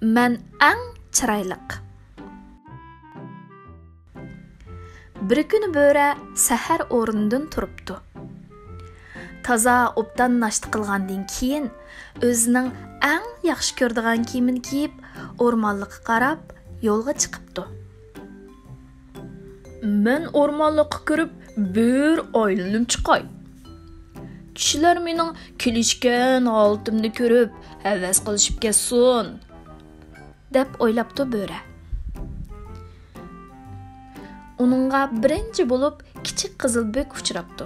Mən ən chiroyliq. Bir kuni bo'ri sahar o'rnidan turibdi. Taza obdan nashta qilgandan keyin o'zining eng yaxshi ko'radigan kiyimini kiyib, o'rmonlikqa qarab yo'lga chiqibdi. Men o'rmonlikqa kirib, bir oylanib chiqay. Kishilar mening kelishgan holatimni ko'rib, havas qilishib ketsin, deb o'ylabdi bo'ri. Uningga birinchi bo'lib kichik qizilbek uchrabdi.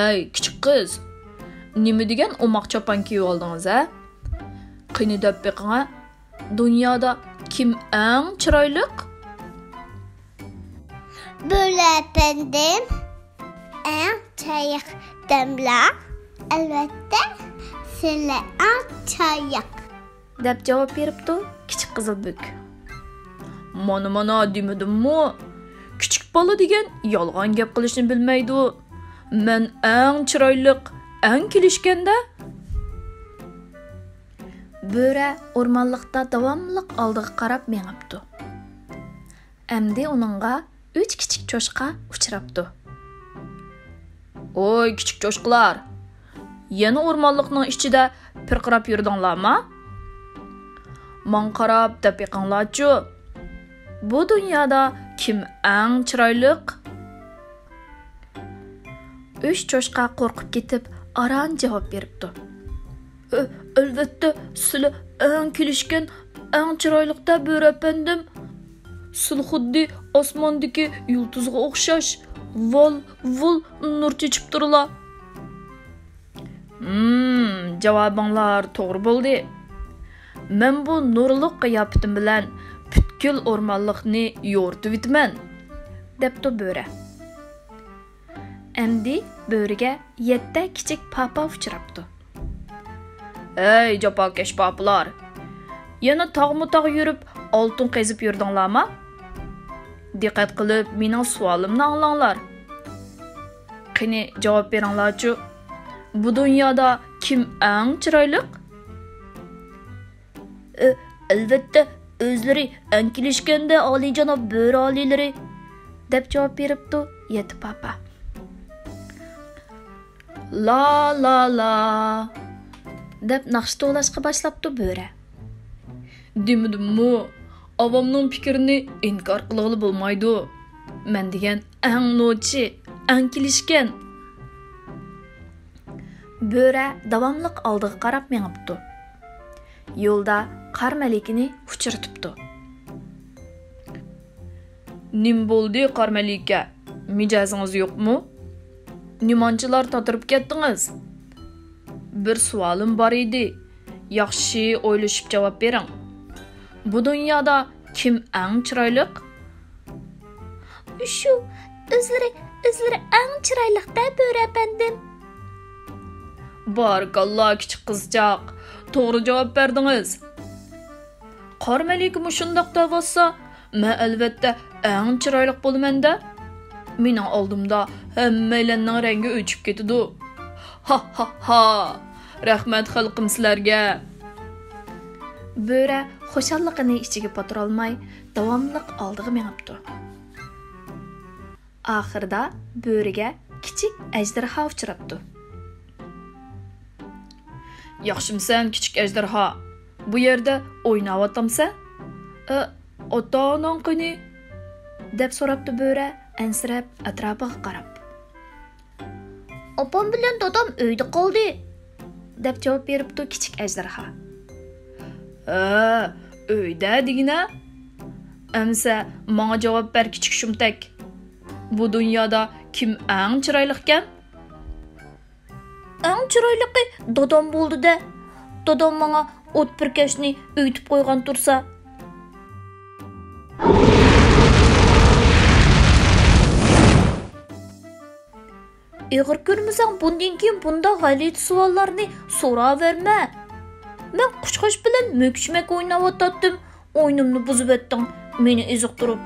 "Ey, kichik qiz, nima degan omoq chopan kiyib oldingiz, a? Qani deb beqinga, dunyoda kim eng chiroyliq?" Böyle efendim, en çayık demler, elbette sizler en çayık. deb javob beribdi kichik qizilbek. Mana demadimmi? Kichik bola degan yolg'on gap qilishni bilmaydi. Men eng chiroyliq, eng kelishganda. Bo'ri o'rmonlikda davomliq oldiga qarab mengibdi. Endi uningga 3 kichik cho'shqa uchrabdi. "Oy, kichik cho'shqalar, yana o'rmonlikning ichida pirqirab yurdinglarmi? Men qarab deb yiqinglarchi. Bu dunyoda kim eng chiroyliq?" 3 cho'shqa qo'rqib ketib, aran javob beribdi. "Albatta, sizlar eng kelishgan, eng chiroyliqda bo'ri efendim. Sil xuddi osmondagi yulduzga o'xshash, vol nur chechib turlar." Javobinglar to'g'ri bo'ldi. Men bu nurliq qiyofatim bilan butkul o'rmonlikni yo'rtib o'tman, debdi bo'ri. Endi bo'riga 7 kichik papa uchrabdi. "Ey, japokash papalar, yana tog'ma-tog' yurib, oltin qazib yurdinglarmi? Diqqat qilib mening savolimni anglanglar. Qani javob beringlarchi. Bu dunyoda kim eng chiroyliq?" "Albatta, o'zlari eng kelishganda oliyjanob bo'ri oliylari", deb javob beribdi 7 papa. La deb naqsh to'lashga boshlabdi bo'ri. "Demadimmi, avomning fikrini inkor qilg'ili bo'lmaydi. Men degan eng nochi, eng kelishgan." Bo'ri davomliq oldiga qarab mengibdi. Yo'lda qar malikini uchratibdi. "Nim bo'ldi qar malika? Mijozingiz yo'qmi? Nimanchilar totirib ketdingiz? Bir savolim bor edi. Yaxshi o'ylashib javob bering. Bu dunyoda kim eng chiroyliq?" Şu o'zlari eng chiroyliqda bo'ri efendim. Barakalloh kichik qizchaq, to'g'ri javob berdingiz. Qor maliki mushundoq deb olsa, men albatta eng chiroyliq bo'laman-da. Mening oldimda hammalarning rangi o'chib ketadi. Ha. Rahmat xalqim sizlarga. Bo'ri xushalligini ichiga potirolmay, davomliq oldiga mengibdi. Oxirida bo'riga kichik ajdarho uchrabdi. "Yaxshimisan, kichik ajdarho? Bu yerda o'ynayaptamsan? Ota-onang qani?" deb so'rabdi bo'ri, ansirab atrofiga qarab. Opam bilan dadam uyda qoldi, deb javob beribdi kichik ajdarho. Uyda degina? Amsa menga javob ber kichik shumtak. Bu dunyoda kim eng chiroyliqkan? Eng chiroyliqi dadam bo'ldi-da. Dadam menga o't purkashni uytib qo'ygan tursa. Eğer görmesang bundan keyin bunda g'alit savollarni so'raverma. Men qushqosh bilan mo'kishmak o'ynab o'tdim. O'ynimni buzib o'tding, meni eziqtirib.